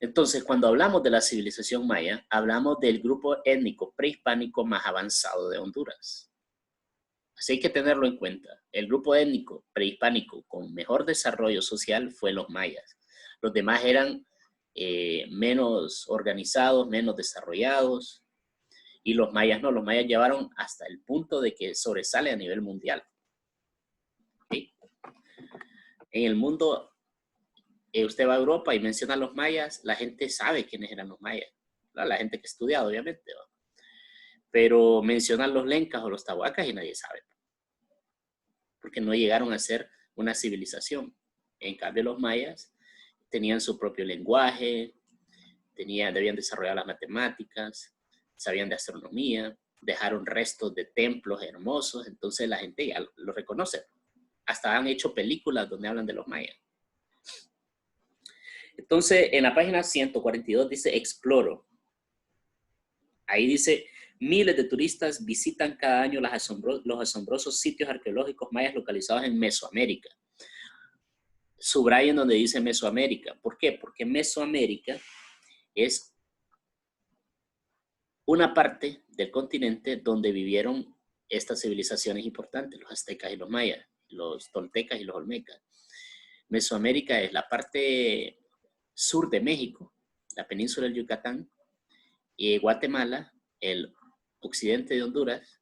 Entonces, cuando hablamos de la civilización maya, hablamos del grupo étnico prehispánico más avanzado de Honduras. Así hay que tenerlo en cuenta. El grupo étnico prehispánico con mejor desarrollo social fue los mayas. Los demás eran menos organizados, menos desarrollados, y los mayas no. Los mayas llevaron hasta el punto de que sobresale a nivel mundial. ¿Sí? En el mundo, usted va a Europa y menciona a los mayas, la gente sabe quiénes eran los mayas. ¿No? La gente que ha estudiado, obviamente. ¿No? Pero mencionan los lencas o los tahuacas y nadie sabe. Porque no llegaron a ser una civilización. En cambio, los mayas tenían su propio lenguaje, debían desarrollar las matemáticas, sabían de astronomía, dejaron restos de templos hermosos, entonces la gente ya lo reconoce. Hasta han hecho películas donde hablan de los mayas. Entonces, en la página 142 dice Exploro. Ahí dice, miles de turistas visitan cada año los asombrosos sitios arqueológicos mayas localizados en Mesoamérica. Subrayen donde dice Mesoamérica. ¿Por qué? Porque Mesoamérica es una parte del continente donde vivieron estas civilizaciones importantes, los aztecas y los mayas, los toltecas y los olmecas. Mesoamérica es la parte sur de México, la península del Yucatán, y Guatemala, el occidente de Honduras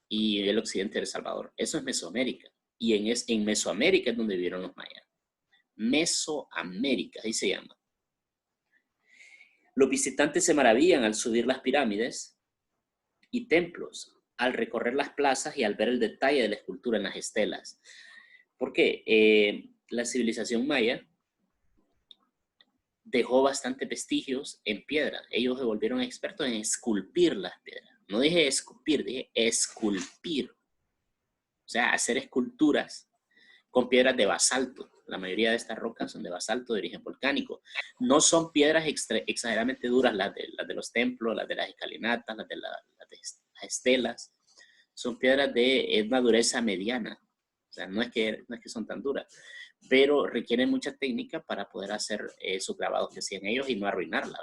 y el occidente de El Salvador. Eso es Mesoamérica. Y en Mesoamérica es donde vivieron los mayas. Mesoamérica, ahí se llama. Los visitantes se maravillan al subir las pirámides y templos, al recorrer las plazas y al ver el detalle de la escultura en las estelas. ¿Por qué? La civilización maya dejó bastantes vestigios en piedra. Ellos se volvieron expertos en esculpir las piedras. No dije esculpir, dije esculpir. O sea, hacer esculturas con piedras de basalto. La mayoría de estas rocas son de basalto de origen volcánico. No son piedras exageradamente duras las de los templos, las de las escalinatas, las de las estelas. Son piedras de una dureza mediana. O sea, no es que son tan duras, pero requieren mucha técnica para poder hacer esos grabados que hacían ellos y no arruinarla.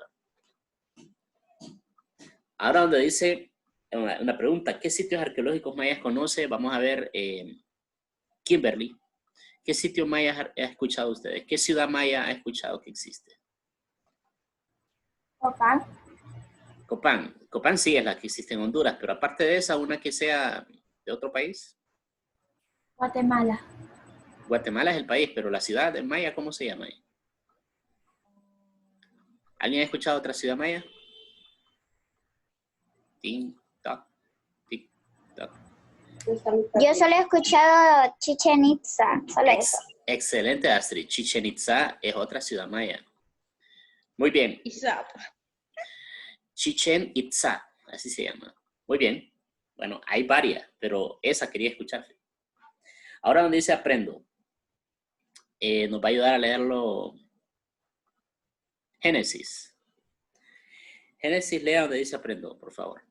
Ahora donde dice una pregunta, ¿qué sitios arqueológicos mayas conoce? Vamos a ver Kimberly. ¿Qué sitio maya ha escuchado ustedes? ¿Qué ciudad maya ha escuchado que existe? Copán. Copán. Copán sí es la que existe en Honduras, pero aparte de esa, una que sea de otro país. Guatemala. Guatemala es el país, pero la ciudad de maya, ¿cómo se llama ahí? ¿Alguien ha escuchado otra ciudad maya? Tic, toc, tic, toc. Yo solo he escuchado Chichen Itza, solo eso. Excelente, Astrid. Chichen Itza es otra ciudad maya. Muy bien. Chichen Itza, así se llama. Muy bien. Bueno, hay varias, pero esa quería escuchar. Ahora donde dice aprendo, nos va a ayudar a leerlo Génesis. Génesis, lea donde dice aprendo, por favor.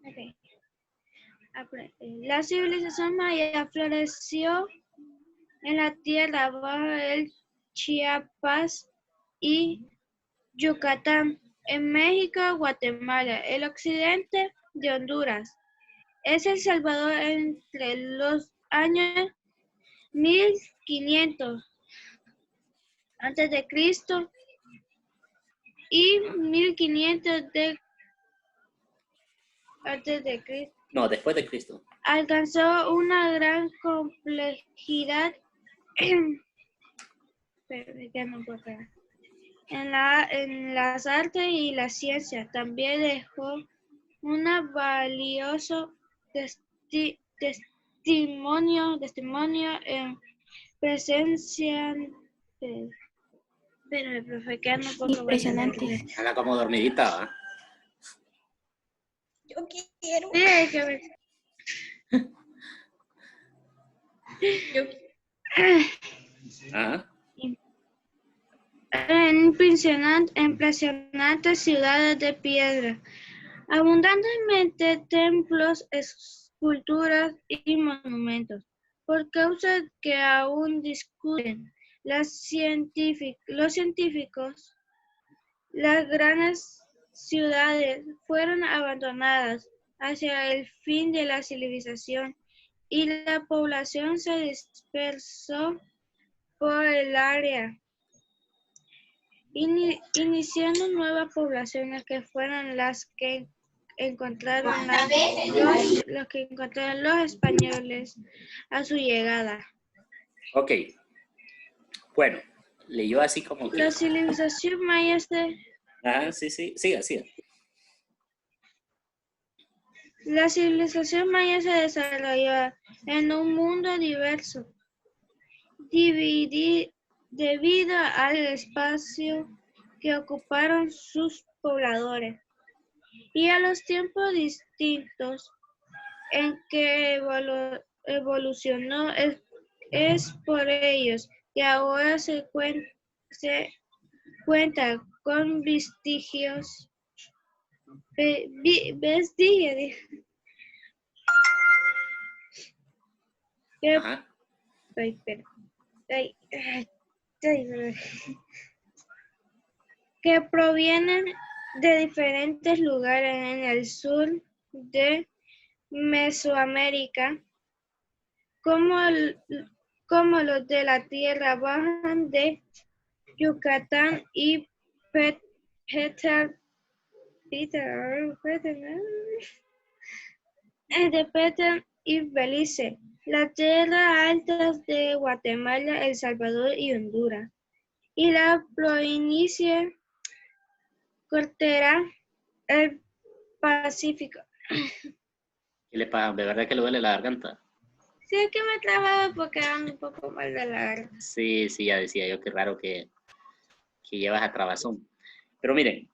Okay. La civilización maya floreció en la tierra bajo el Chiapas y Yucatán, en México, Guatemala, el occidente de Honduras. Es El Salvador entre los años 1500 antes de Cristo y 1500 antes de Cristo. No, después de Cristo. Alcanzó una gran complejidad en las artes y la ciencia. También dejó una valioso testimonio en presencia. Pero el profe queda un poco impresionante. Anda como dormidita, ¿eh? Yo quiero. Sí, hay que ver. Ajá. Impresionantes ciudades de piedra, abundantemente templos, esculturas y monumentos, por causa que aún discuten los científicos, las grandes ciudades fueron abandonadas hacia el fin de la civilización y la población se dispersó por el área, iniciando nuevas poblaciones que fueron las que encontraron los españoles a su llegada. Ok. Bueno, leyó así como que... La civilización maya Ah, sí, siga. La civilización maya se desarrolló en un mundo diverso, debido al espacio que ocuparon sus pobladores y a los tiempos distintos en que evolucionó. Es por ellos que ahora se cuenta con vestigios que, Ajá. que provienen de diferentes lugares en el sur de Mesoamérica, como los de la Tierra Baja de Yucatán y Petén y Belice, las tierras altas de Guatemala, El Salvador y Honduras, y la planicie costera el Pacífico. ¿Qué le pasa? ¿De verdad que le duele la garganta? Sí, es que me trababa porque era un poco mal de la garganta. Sí, ya decía yo, qué raro que llevas a trabazón. Pero miren,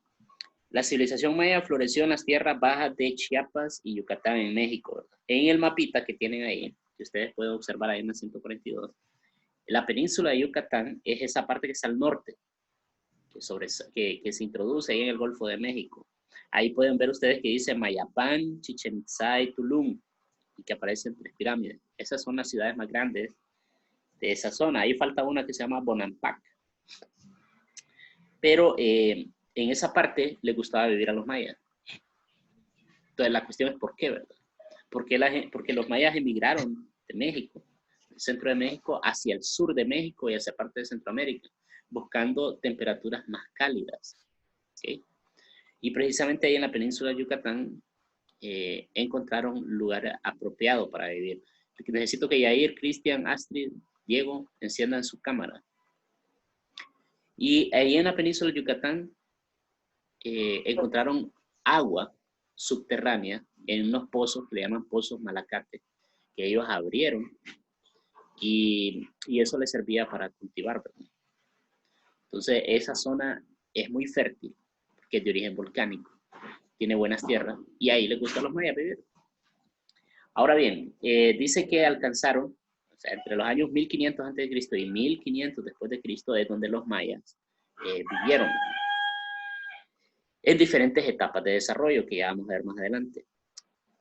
la civilización maya floreció en las tierras bajas de Chiapas y Yucatán en México, ¿verdad? En el mapita que tienen ahí, que ustedes pueden observar ahí en la 142, la península de Yucatán es esa parte que está al norte, que se introduce ahí en el Golfo de México. Ahí pueden ver ustedes que dice Mayapán, Chichén Itzá y Tulum, y que aparecen 3 pirámides. Esas son las ciudades más grandes de esa zona. Ahí falta una que se llama Bonampak. Pero en esa parte le gustaba vivir a los mayas. Entonces la cuestión es ¿por qué, verdad? Porque los mayas emigraron de México, del centro de México, hacia el sur de México y hacia parte de Centroamérica, buscando temperaturas más cálidas. ¿Okay? Y precisamente ahí en la península de Yucatán encontraron lugar apropiado para vivir. Necesito que Yair, Cristian, Astrid, Diego enciendan su cámara. Y ahí en la península de Yucatán encontraron agua subterránea en unos pozos que le llaman pozos Malacate, que ellos abrieron y eso les servía para cultivar, ¿verdad? Entonces esa zona es muy fértil, porque es de origen volcánico, tiene buenas tierras y ahí les gusta a los mayas vivir. Ahora bien, dice que alcanzaron, o sea, entre los años 1500 a.C. y 1500 después de Cristo es donde los mayas vivieron en diferentes etapas de desarrollo que ya vamos a ver más adelante.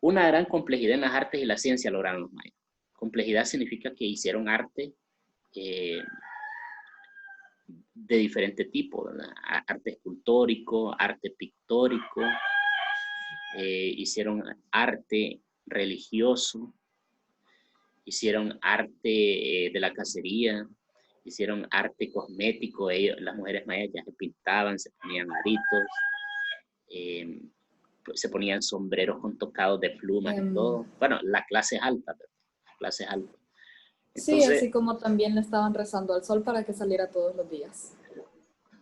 Una gran complejidad en las artes y la ciencia lograron los mayas. Complejidad significa que hicieron arte de diferente tipo, ¿verdad? Arte escultórico, arte pictórico, hicieron arte religioso, hicieron arte de la cacería, hicieron arte cosmético. Las mujeres mayas ya se pintaban, se ponían aritos, se ponían sombreros con tocados de plumas y todo. Bueno, la clase es alta, ¿verdad? La clase es alta. Entonces, sí, así como también le estaban rezando al sol para que saliera todos los días.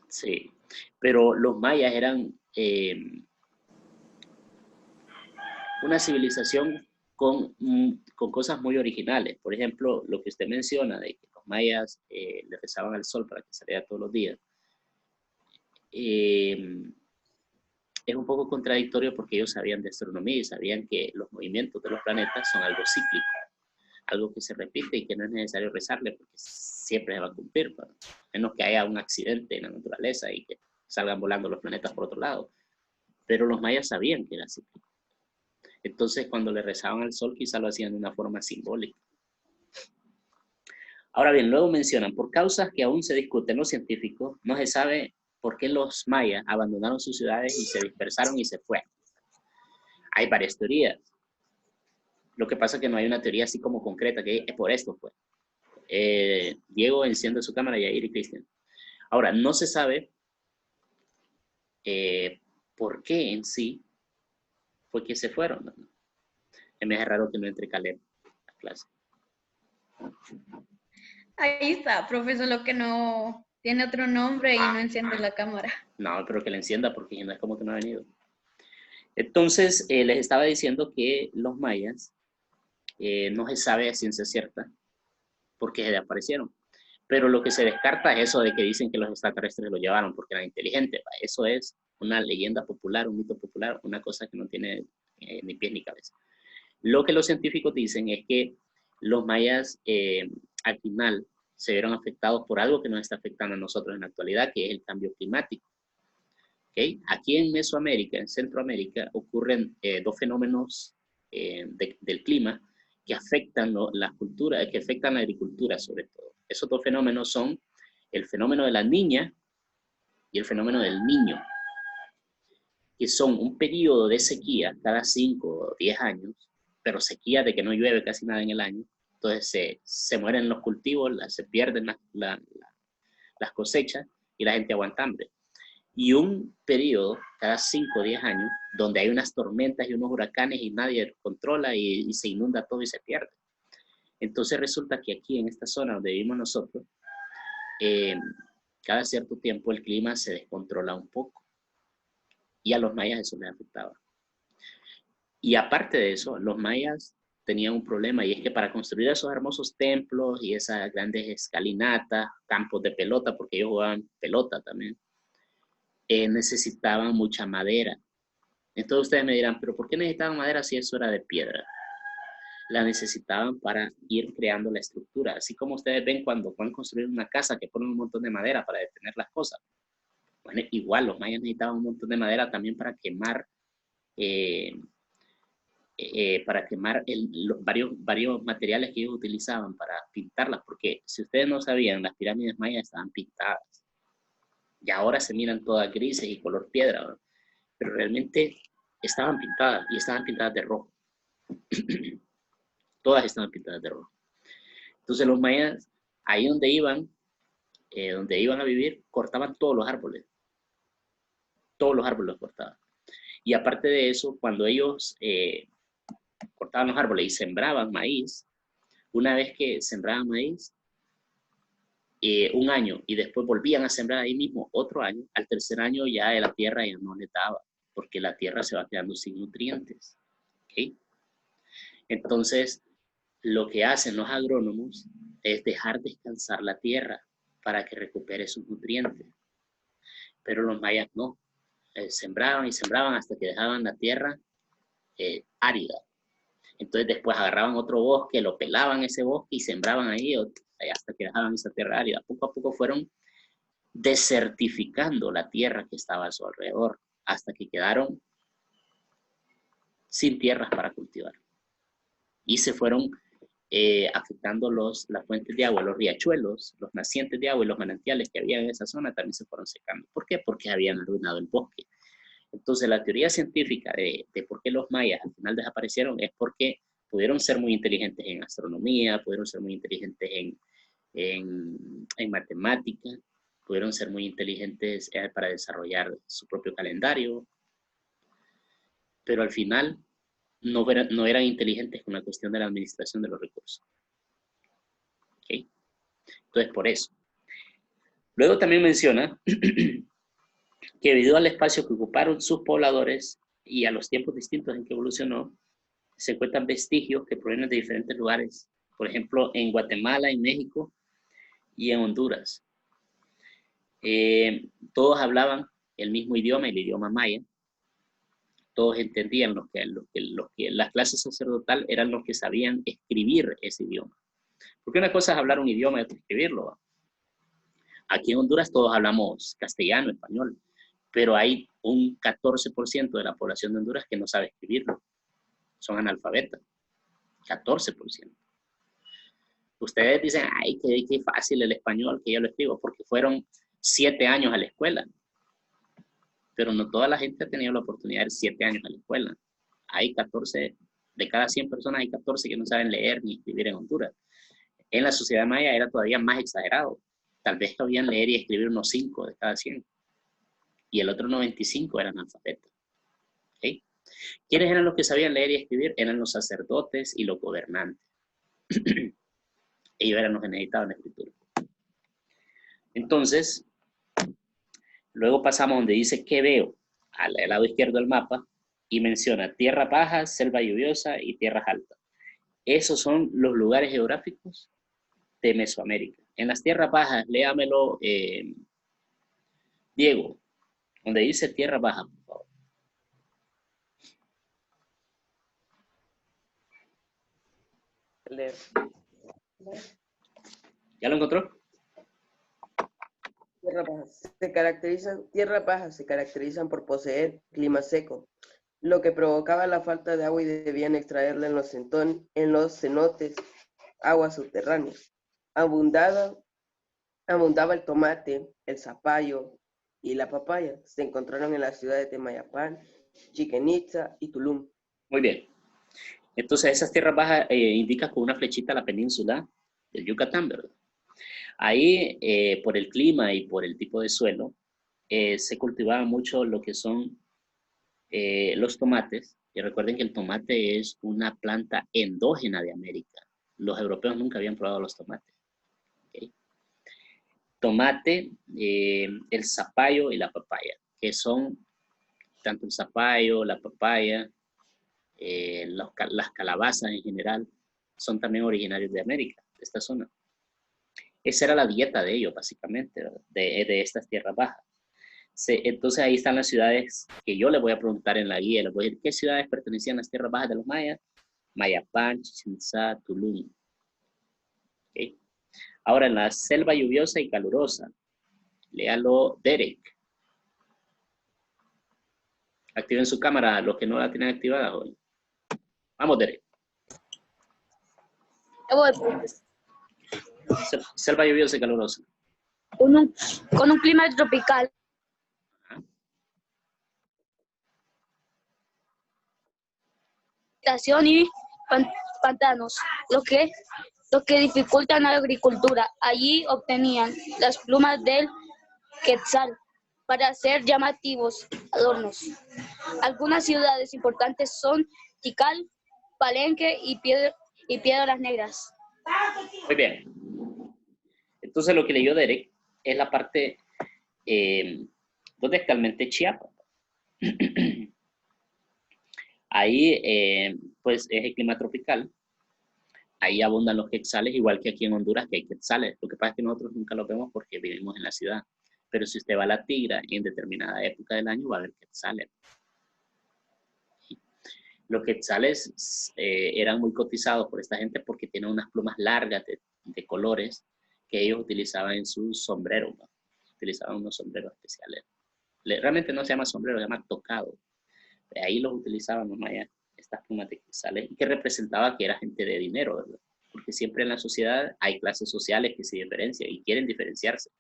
Sí, pero los mayas eran una civilización con cosas muy originales. Por ejemplo, lo que usted menciona de que los mayas le rezaban al sol para que saliera todos los días. Es un poco contradictorio porque ellos sabían de astronomía y sabían que los movimientos de los planetas son algo cíclico, algo que se repite y que no es necesario rezarle porque siempre se va a cumplir, ¿no? Menos que haya un accidente en la naturaleza y que salgan volando los planetas por otro lado. Pero los mayas sabían que era cíclico. Entonces, cuando le rezaban al sol, quizá lo hacían de una forma simbólica. Ahora bien, luego mencionan, por causas que aún se discuten los científicos, no se sabe por qué los mayas abandonaron sus ciudades y se dispersaron y se fueron. Hay varias teorías. Lo que pasa es que no hay una teoría así como concreta, que es por esto, pues. Diego enciende su cámara, Yair y Cristian. Ahora, no se sabe por qué en sí fue que se fueron, ¿no? Me es raro que no entre Caleb a clase. Ahí está, profesor, lo que no tiene otro nombre y no enciende la cámara. No, pero que la encienda porque no es como que no ha venido. Entonces, les estaba diciendo que los mayas no se sabe a ciencia cierta por qué desaparecieron. Pero lo que se descarta es eso de que dicen que los extraterrestres lo llevaron porque eran inteligentes. Eso es una leyenda popular, un mito popular, una cosa que no tiene ni pies ni cabeza. Lo que los científicos dicen es que los mayas al final se vieron afectados por algo que nos está afectando a nosotros en la actualidad, que es el cambio climático. ¿Okay? Aquí en Mesoamérica, en Centroamérica, ocurren dos fenómenos del clima que afectan la cultura, que afectan la agricultura sobre todo. Esos dos fenómenos son el fenómeno de la niña y el fenómeno del niño, que son un periodo de sequía cada 5 o 10 años, pero sequía de que no llueve casi nada en el año. Entonces se mueren los cultivos, se pierden las cosechas y la gente aguanta hambre. Y un periodo cada 5 o 10 años donde hay unas tormentas y unos huracanes y nadie controla y se inunda todo y se pierde. Entonces resulta que aquí en esta zona donde vivimos nosotros, cada cierto tiempo el clima se descontrola un poco. Y a los mayas eso les afectaba. Y aparte de eso, los mayas tenían un problema, y es que para construir esos hermosos templos y esas grandes escalinatas, campos de pelota, porque ellos jugaban pelota también, necesitaban mucha madera. Entonces ustedes me dirán, ¿pero por qué necesitaban madera si eso era de piedra? La necesitaban para ir creando la estructura. Así como ustedes ven cuando van a construir una casa que ponen un montón de madera para detener las cosas. Bueno, igual los mayas necesitaban un montón de madera también para quemar varios materiales que ellos utilizaban para pintarlas, porque si ustedes no sabían, las pirámides mayas estaban pintadas. Y ahora se miran todas grises y color piedra, ¿verdad? Pero realmente estaban pintadas, y estaban pintadas de rojo. Todas estaban pintadas de rojo. Entonces los mayas, ahí donde iban a vivir, cortaban todos los árboles. Todos los árboles los cortaban. Y aparte de eso, cuando ellos cortaban los árboles y sembraban maíz, una vez que sembraban maíz, un año, y después volvían a sembrar ahí mismo otro año, al tercer año ya la tierra ya no les daba, porque la tierra se va quedando sin nutrientes. ¿Okay? Entonces, lo que hacen los agrónomos es dejar descansar la tierra para que recupere sus nutrientes. Pero los mayas no. Sembraban y sembraban hasta que dejaban la tierra árida. Entonces después agarraban otro bosque, lo pelaban ese bosque y sembraban ahí hasta que dejaban esa tierra árida. Poco a poco fueron desertificando la tierra que estaba a su alrededor hasta que quedaron sin tierras para cultivar. Y se fueron afectando las fuentes de agua, los riachuelos, los nacientes de agua y los manantiales que había en esa zona también se fueron secando. ¿Por qué? Porque habían arruinado el bosque. Entonces la teoría científica de por qué los mayas al final desaparecieron es porque pudieron ser muy inteligentes en astronomía, pudieron ser muy inteligentes en matemática, pudieron ser muy inteligentes para desarrollar su propio calendario, pero al final no eran inteligentes con la cuestión de la administración de los recursos. ¿Okay? Entonces, por eso. Luego también menciona que debido al espacio que ocuparon sus pobladores y a los tiempos distintos en que evolucionó, se encuentran vestigios que provienen de diferentes lugares. Por ejemplo, en Guatemala, en México y en Honduras. Todos hablaban el mismo idioma, el idioma maya. Todos entendían las clases sacerdotal eran los que sabían escribir ese idioma. Porque una cosa es hablar un idioma y otra escribirlo. Aquí en Honduras todos hablamos castellano, español, pero hay un 14% de la población de Honduras que no sabe escribirlo. Son analfabetas. 14%. Ustedes dicen, ay, qué fácil el español, que yo lo escribo, porque fueron 7 años a la escuela. Pero no toda la gente ha tenido la oportunidad de ir 7 años a la escuela. Hay 14, de cada 100 personas hay 14 que no saben leer ni escribir en Honduras. En la sociedad maya era todavía más exagerado. Tal vez sabían leer y escribir unos 5 de cada 100. Y el otro 95 eran analfabetas. ¿Okay? ¿Quiénes eran los que sabían leer y escribir? Eran los sacerdotes y los gobernantes. Ellos eran los que necesitaban escritura. Entonces, luego pasamos donde dice ¿qué veo? Al lado izquierdo del mapa, y menciona tierra baja, selva lluviosa y tierras altas. Esos son los lugares geográficos de Mesoamérica. En las tierras bajas, léamelo, Diego, donde dice tierra baja, por favor. ¿Ya lo encontró? Tierras bajas se caracterizan por poseer clima seco, lo que provocaba la falta de agua y debían extraerla en los cenotes, aguas subterráneas. Abundaba el tomate, el zapallo y la papaya. Se encontraron en las ciudades de Mayapán, Chichén Itzá y Tulum. Muy bien. Entonces, esas tierras bajas indican con una flechita la península del Yucatán, ¿verdad? Ahí, por el clima y por el tipo de suelo, se cultivaba mucho lo que son los tomates. Y recuerden que el tomate es una planta endógena de América. Los europeos nunca habían probado los tomates. ¿Okay? Tomate, el zapallo y la papaya, que son tanto el zapallo, la papaya, las calabazas en general, son también originarios de América, de esta zona. Esa era la dieta de ellos, básicamente, de estas tierras bajas. Entonces ahí están las ciudades que yo les voy a preguntar en la guía. Les voy a decir, ¿qué ciudades pertenecían a las tierras bajas de los mayas? Mayapán, Chichén Itzá, Tulum. ¿Okay? Ahora, en la selva lluviosa y calurosa, léalo Derek. Activen su cámara, los que no la tienen activada hoy. Vamos, Derek. Selva lluviosa y calurosa. Con un clima tropical. Y pantanos, lo que dificultan la agricultura. Allí obtenían las plumas del quetzal para hacer llamativos adornos. Algunas ciudades importantes son Tikal, Palenque y Piedras Negras. Muy bien. Entonces lo que leyó Derek es la parte donde actualmente Chiapas. Ahí, pues, es el clima tropical. Ahí abundan los quetzales, igual que aquí en Honduras, que hay quetzales. Lo que pasa es que nosotros nunca los vemos porque vivimos en la ciudad. Pero si usted va a la Tigra, en determinada época del año va a haber quetzales. Los quetzales eran muy cotizados por esta gente porque tienen unas plumas largas de colores que ellos utilizaban en sus sombreros, ¿no? Utilizaban unos sombreros especiales. Realmente no se llama sombrero, se llama tocado. Ahí los utilizaban los mayas, estas plumas de quetzales, y que representaba que era gente de dinero, ¿verdad? Porque siempre en la sociedad hay clases sociales que se diferencian y quieren diferenciarse.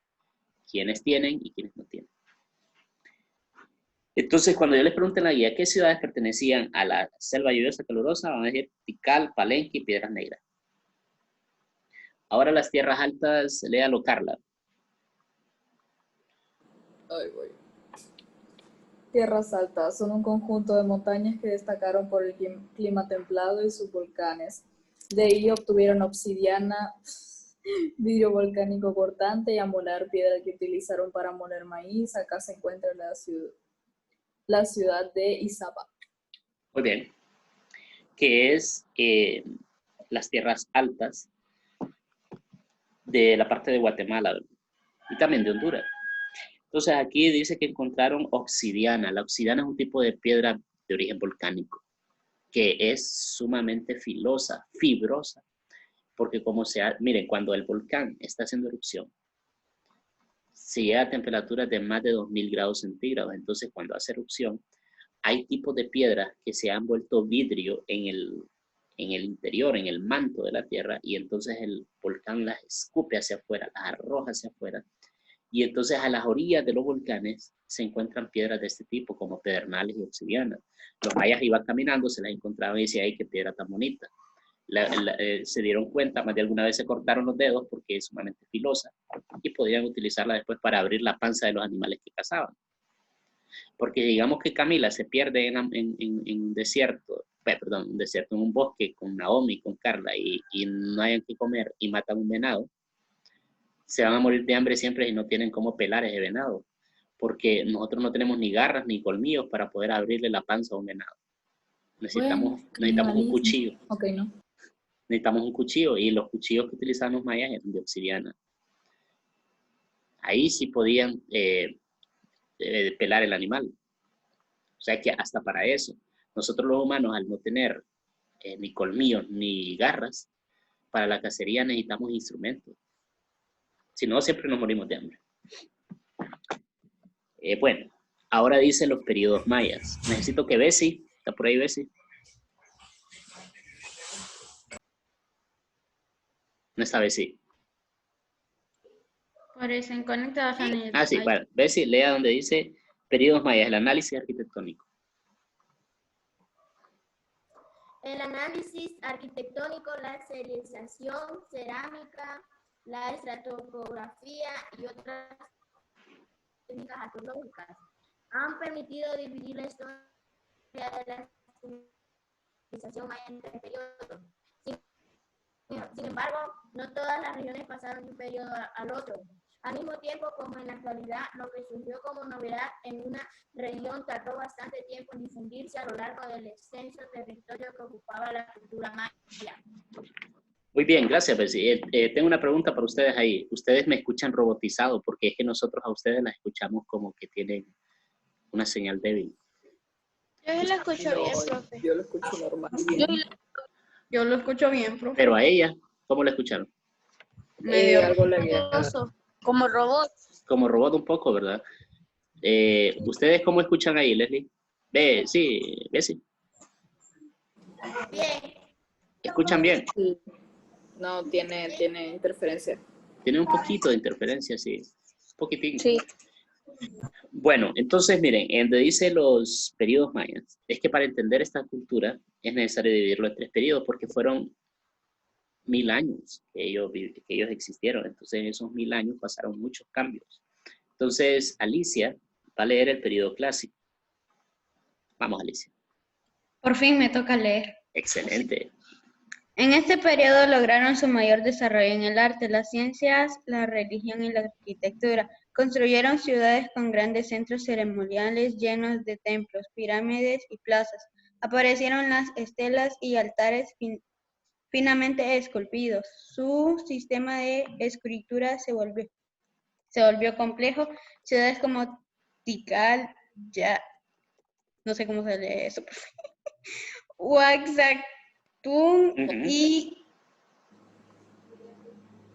Quienes tienen y quienes no tienen. Entonces, cuando yo les pregunté en la guía qué ciudades pertenecían a la selva lluviosa calurosa, van a decir Tikal, Palenque y Piedras Negras. Ahora las tierras altas, léalo Carla. Ay, voy. Tierras altas son un conjunto de montañas que destacaron por el clima templado y sus volcanes. De ahí obtuvieron obsidiana, vidrio volcánico cortante y amolar, piedra que utilizaron para moler maíz. Acá se encuentra la ciudad de Izapa. Muy bien. Que es las tierras altas de la parte de Guatemala y también de Honduras. Entonces aquí dice que encontraron obsidiana. La obsidiana es un tipo de piedra de origen volcánico que es sumamente filosa, fibrosa, porque miren, cuando el volcán está haciendo erupción, se llega a temperaturas de más de 2000 grados centígrados. Entonces cuando hace erupción, hay tipos de piedras que se han vuelto vidrio en en el interior, en el manto de la tierra, y entonces el volcán las escupe hacia afuera, las arroja hacia afuera, y entonces a las orillas de los volcanes se encuentran piedras de este tipo, como pedernales y obsidianas. Los mayas iban caminando, se las encontraban y decían, ¡ay, qué piedra tan bonita! Se dieron cuenta, más de alguna vez se cortaron los dedos porque es sumamente filosa, y podían utilizarla después para abrir la panza de los animales que cazaban. Porque digamos que Camila se pierde en un desierto, perdón, un desierto, en un bosque con Naomi, con Carla, y no hayan que comer y matan un venado, se van a morir de hambre siempre y no tienen cómo pelar ese venado, porque nosotros no tenemos ni garras ni colmillos para poder abrirle la panza a un venado. Necesitamos un cuchillo. Ok, no. Necesitamos un cuchillo, y los cuchillos que utilizaban los mayas eran de obsidiana. Ahí sí podían pelar el animal. O sea que hasta para eso, nosotros los humanos, al no tener ni colmillos ni garras, para la cacería necesitamos instrumentos. Si no, siempre nos morimos de hambre. Bueno, ahora dicen los periodos mayas. Necesito que Bessie, ¿está por ahí Bessie? No está Bessie. Parecen conectados a el... Ah, sí, bueno, Bessie, lea donde dice periodos mayas, el análisis arquitectónico. El análisis arquitectónico, la serialización, cerámica, la estratografía y otras técnicas arqueológicas han permitido dividir la historia de la civilización maya en tres periodos. Sin embargo, no todas las regiones pasaron de un periodo al otro. Al mismo tiempo, como en la actualidad, lo que surgió como novedad en una región tardó bastante tiempo en difundirse a lo largo del extenso territorio que ocupaba la cultura maya. Muy bien, gracias, Bessie. Tengo una pregunta para ustedes ahí. Ustedes me escuchan robotizado, porque es que nosotros a ustedes las escuchamos como que tienen una señal débil. Yo la escucho bien, profe. Yo lo escucho normal. Bien. Yo lo escucho bien, profe. Pero a ella, ¿cómo la escucharon? Medio Algo le había... Como robot. Como robot un poco, ¿verdad? ¿Ustedes cómo escuchan ahí, Leslie? Sí, Bessie. Bien. ¿Escuchan bien? Sí. No, tiene interferencia. Tiene un poquito de interferencia, sí. Un poquitín. Sí. Bueno, entonces miren, en donde dice los periodos mayas, es que para entender esta cultura es necesario dividirlo en tres periodos, porque fueron 1000 años que ellos existieron. Entonces en esos 1000 años pasaron muchos cambios. Entonces Alicia va a leer el periodo clásico. Vamos, Alicia. Por fin me toca leer. Excelente. En este periodo lograron su mayor desarrollo en el arte, las ciencias, la religión y la arquitectura. Construyeron ciudades con grandes centros ceremoniales llenos de templos, pirámides y plazas. Aparecieron las estelas y altares finamente esculpidos. Su sistema de escritura se volvió complejo. Ciudades como Tikal, ya no sé cómo se lee eso, Oaxaca y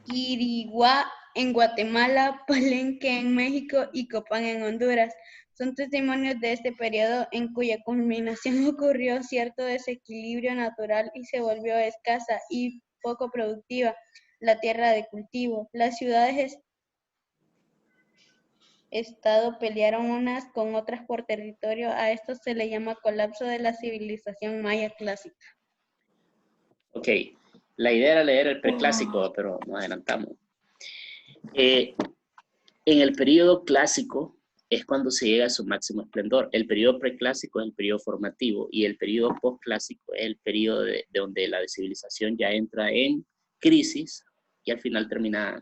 Quiriguá en Guatemala, Palenque en México y Copán en Honduras. Son testimonios de este periodo en cuya culminación ocurrió cierto desequilibrio natural y se volvió escasa y poco productiva la tierra de cultivo. Las ciudades estado pelearon unas con otras por territorio. A esto se le llama colapso de la civilización maya clásica. Ok, la idea era leer el preclásico, pero nos adelantamos. En el periodo clásico es cuando se llega a su máximo esplendor. El periodo preclásico es el periodo formativo y el periodo postclásico es el periodo de donde la civilización ya entra en crisis y al final termina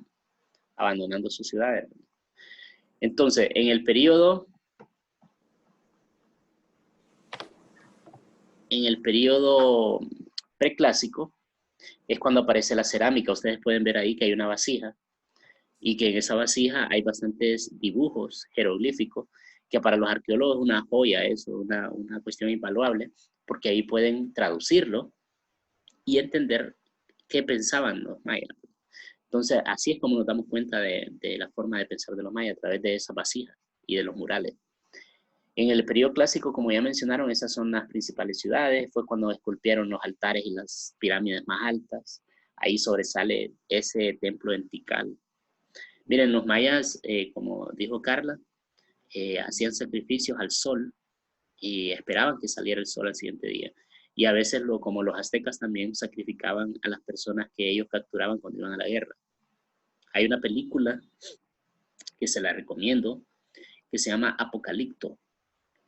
abandonando sus ciudades. Entonces, en el periodo preclásico es cuando aparece la cerámica. Ustedes pueden ver ahí que hay una vasija y que en esa vasija hay bastantes dibujos jeroglíficos que para los arqueólogos es una joya, es una cuestión invaluable, porque ahí pueden traducirlo y entender qué pensaban los mayas. Entonces, así es como nos damos cuenta de la forma de pensar de los mayas a través de esas vasijas y de los murales. En el periodo clásico, como ya mencionaron, esas son las principales ciudades. Fue cuando esculpieron los altares y las pirámides más altas. Ahí sobresale ese templo en Tikal. Miren, los mayas, como dijo Carla, hacían sacrificios al sol y esperaban que saliera el sol al siguiente día. Y a veces, como los aztecas también, sacrificaban a las personas que ellos capturaban cuando iban a la guerra. Hay una película que se la recomiendo, que se llama Apocalipto.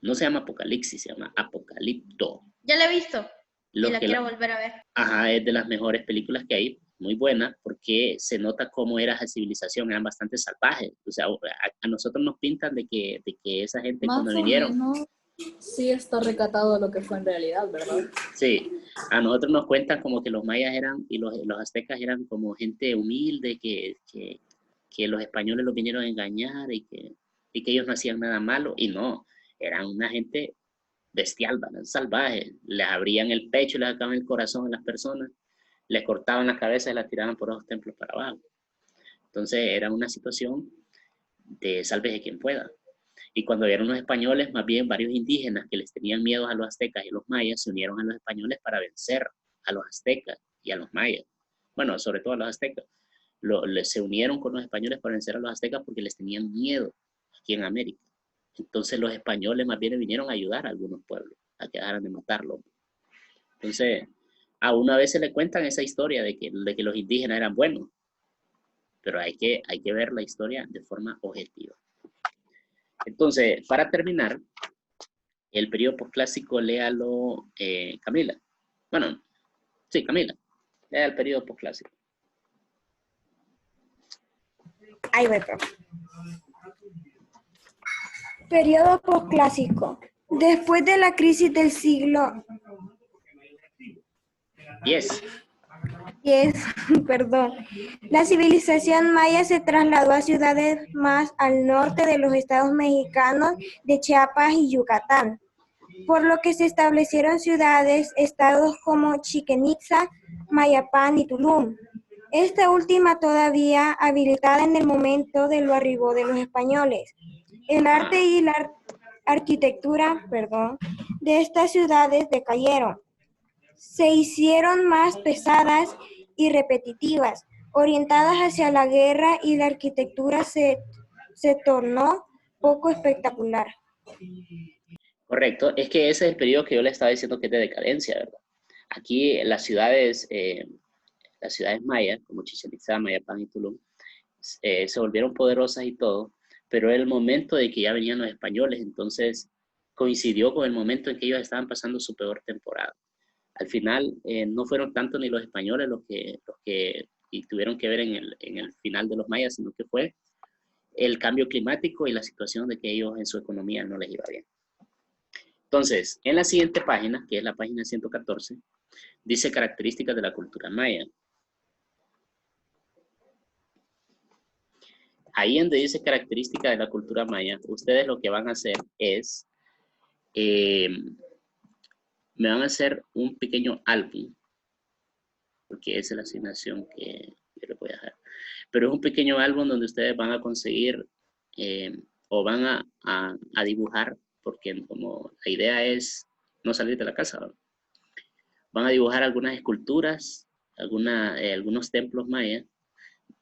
No se llama Apocalipsis, se llama Apocalipto. Ya la he visto y Lo la que quiero volver a ver. Ajá, es de las mejores películas que hay, muy buena, porque se nota cómo era esa civilización, eran bastante salvajes. O sea, a nosotros nos pintan de que esa gente Más cuando o vinieron, menos sí está recatado lo que fue en realidad, ¿verdad? sí, a nosotros nos cuentan como que los mayas eran, y los aztecas eran como gente humilde, que los españoles los vinieron a engañar y que ellos no hacían nada malo, y no, eran una gente bestial, eran salvajes, les abrían el pecho y les sacaban el corazón a las personas, les cortaban la cabeza y la tiraban por los templos para abajo. Entonces era una situación de sálvese quien pueda. Y cuando vieron los españoles, más bien varios indígenas que les tenían miedo a los aztecas y los mayas, se unieron a los españoles para vencer a los aztecas y a los mayas. Bueno, sobre todo a los aztecas. Se unieron con los españoles para vencer a los aztecas porque les tenían miedo aquí en América. Entonces los españoles más bien vinieron a ayudar a algunos pueblos, a que dejaran de matarlos. Entonces, a uno a veces le cuentan esa historia de que los indígenas eran buenos, pero hay que ver la historia de forma objetiva. Entonces, para terminar, el periodo posclásico, léalo Camila. Bueno, sí, Camila, lea el periodo posclásico. Ahí voy, profe. Periodo posclásico. Después de la crisis del siglo 10. Perdón. La civilización maya se trasladó a ciudades más al norte de los estados mexicanos de Chiapas y Yucatán, por lo que se establecieron estados como Chichén Itzá, Mayapán y Tulum. Esta última todavía habilitada en el momento del arribo de los españoles. El arte y la arquitectura, de estas ciudades decayeron. Se hicieron más pesadas y repetitivas, orientadas hacia la guerra, y la arquitectura se tornó poco espectacular. Correcto, es que ese es el periodo que yo le estaba diciendo que es de decadencia, ¿verdad? Aquí las ciudades mayas, como Chichén Itzá, Mayapán y Tulum, se volvieron poderosas y todo, pero era el momento de que ya venían los españoles, entonces coincidió con el momento en que ellos estaban pasando su peor temporada. Al final, no fueron tanto ni los españoles los que tuvieron que ver en el final de los mayas, sino que fue el cambio climático y la situación de que ellos en su economía no les iba bien. Entonces, en la siguiente página, que es la página 114, dice características de la cultura maya. Ahí donde dice características de la cultura maya, ustedes lo que van a hacer es, me van a hacer un pequeño álbum, porque esa es la asignación que yo les voy a dejar. Pero es un pequeño álbum donde ustedes van a conseguir o van a dibujar, porque como la idea es no salir de la casa, ¿verdad? Van a dibujar algunas esculturas, algunos templos mayas,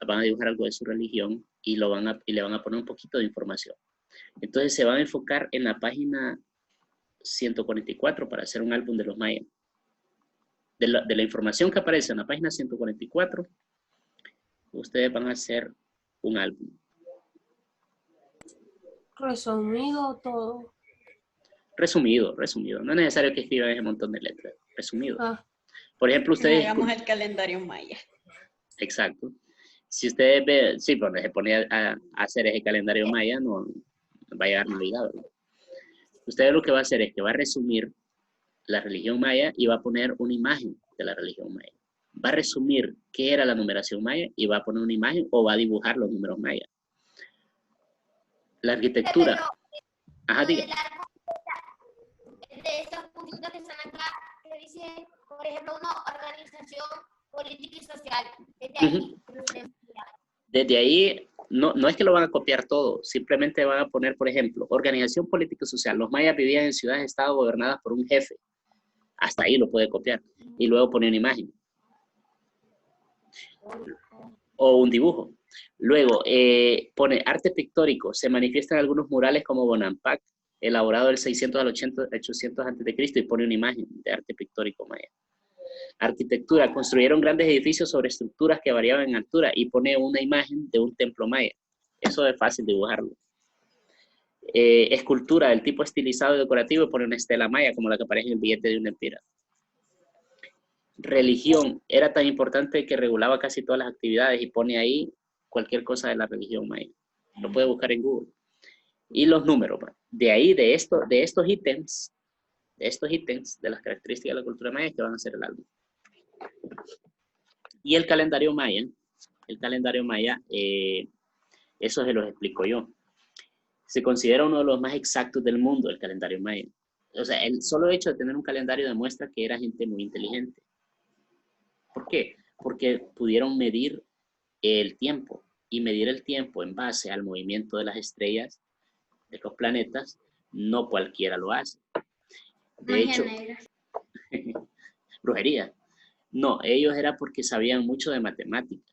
van a dibujar algo de su religión y le van a poner un poquito de información. Entonces se van a enfocar en la página 144 para hacer un álbum de los mayas. De la información que aparece en la página 144, ustedes van a hacer un álbum. Resumido todo. Resumido. No es necesario que escriban ese montón de letras. Resumido. Por ejemplo, ustedes... Hagamos el calendario maya. Exacto. Si ustedes ven... Sí, cuando se pone a hacer ese calendario maya, no va a llegar Navidad, ¿verdad? Ustedes lo que va a hacer es que va a resumir la religión maya y va a poner una imagen de la religión maya. Va a resumir qué era la numeración maya y va a poner una imagen o va a dibujar los números mayas. La arquitectura. Ajá, diga. De estos puntos que están acá, que dice, por ejemplo, una organización política y social. Desde ahí, no es que lo van a copiar todo, simplemente van a poner, por ejemplo, organización política y social. Los mayas vivían en ciudades-estado gobernadas por un jefe. Hasta ahí lo puede copiar. Y luego pone una imagen. O un dibujo. Luego pone arte pictórico. Se manifiestan algunos murales como Bonampak, elaborado del 600 al 800 a.C. y pone una imagen de arte pictórico maya. Arquitectura. Construyeron grandes edificios sobre estructuras que variaban en altura y pone una imagen de un templo maya. Eso es fácil dibujarlo. Escultura del tipo estilizado y decorativo y pone una estela maya como la que aparece en el billete de una empira. Religión. Era tan importante que regulaba casi todas las actividades y pone ahí cualquier cosa de la religión maya. Lo puede buscar en Google. Y los números. De ahí, de estos ítems, de las características de la cultura maya que van a ser el álbum. Y el calendario maya, eso se los explico yo. Se considera uno de los más exactos del mundo, el calendario maya. O sea, el solo hecho de tener un calendario demuestra que era gente muy inteligente. ¿Por qué? Porque pudieron medir el tiempo, y medir el tiempo en base al movimiento de las estrellas, de los planetas, no cualquiera lo hace. De hecho, brujería. No, ellos era porque sabían mucho de matemática.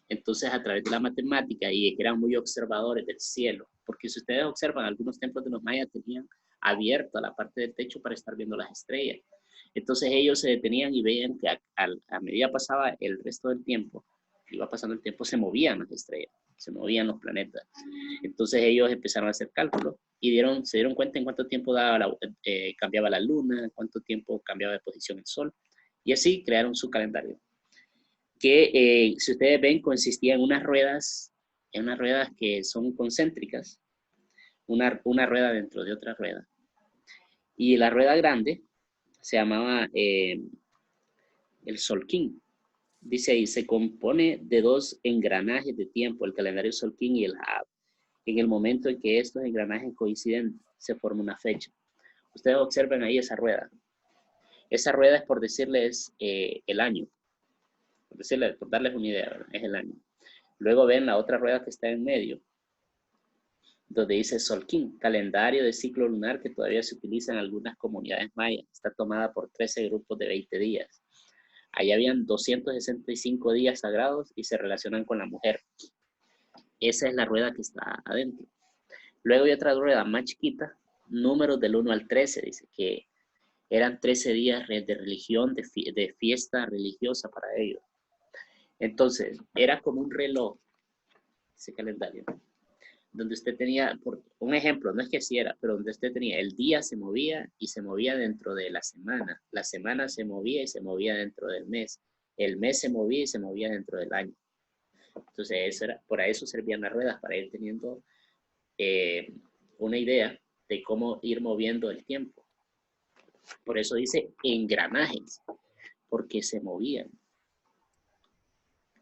Entonces, a través de la matemática, y que eran muy observadores del cielo, porque si ustedes observan, algunos templos de los mayas tenían abierta la parte del techo para estar viendo las estrellas. Entonces, ellos se detenían y veían que a medida pasaba el resto del tiempo, iba pasando el tiempo, se movían las estrellas, se movían los planetas. Entonces, ellos empezaron a hacer cálculos y se dieron cuenta en cuánto tiempo cambiaba la luna, cuánto tiempo cambiaba de posición el sol, y así crearon su calendario. Que si ustedes ven, consistía en unas ruedas que son concéntricas, una rueda dentro de otra rueda. Y la rueda grande se llamaba el solquín. Dice ahí, se compone de dos engranajes de tiempo, el calendario solquín y el Haab. En el momento en que estos engranajes coinciden, se forma una fecha. Ustedes observen ahí esa rueda. Esa rueda es, por decirles, el año. Por darles una idea, ¿verdad? Es el año. Luego ven la otra rueda que está en medio, donde dice Solquín, calendario de ciclo lunar que todavía se utiliza en algunas comunidades mayas. Está tomada por 13 grupos de 20 días. Ahí habían 265 días sagrados y se relacionan con la mujer. Esa es la rueda que está adentro. Luego hay otra rueda más chiquita, números del 1 al 13, dice que eran 13 días de religión, de fiesta religiosa para ellos. Entonces, era como un reloj, ese calendario, donde usted tenía, por un ejemplo, no es que así era, pero donde usted tenía, el día se movía y se movía dentro de la semana se movía y se movía dentro del mes, el mes se movía y se movía dentro del año. Entonces, por eso servían las ruedas, para ir teniendo una idea de cómo ir moviendo el tiempo. Por eso dice engranajes, porque se movían.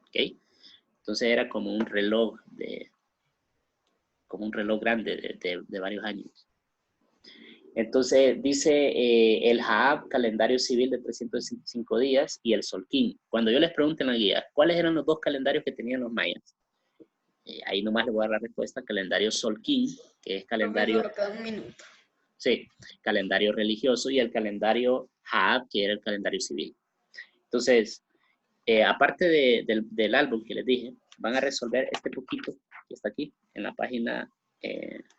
¿Ok? Entonces era como un reloj grande de varios años. Entonces dice el Haab, calendario civil de 365 días, y el Solquín. Cuando yo les pregunte en la guía, ¿cuáles eran los dos calendarios que tenían los mayas? Ahí nomás les voy a dar la respuesta: calendario Solquín, que es calendario... Un minuto. Sí, calendario religioso, y el calendario Haab, que era el calendario civil. Entonces, aparte del álbum que les dije, van a resolver este poquito que está aquí, en la página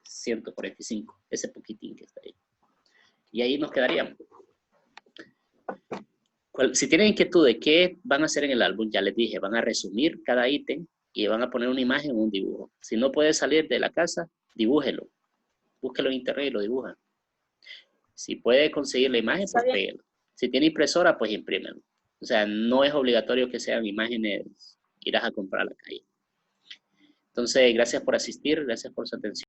145, ese poquitín que está ahí. Y ahí nos quedaríamos. Si tienen inquietud de qué van a hacer en el álbum, ya les dije, van a resumir cada ítem y van a poner una imagen o un dibujo. Si no puede salir de la casa, dibújelo. Búsquelo en internet y lo dibujan. Si puede conseguir la imagen, pues péguelo. Si tiene impresora, pues imprímelo. O sea, no es obligatorio que sean imágenes, irás a comprar a la calle. Entonces, gracias por asistir, gracias por su atención.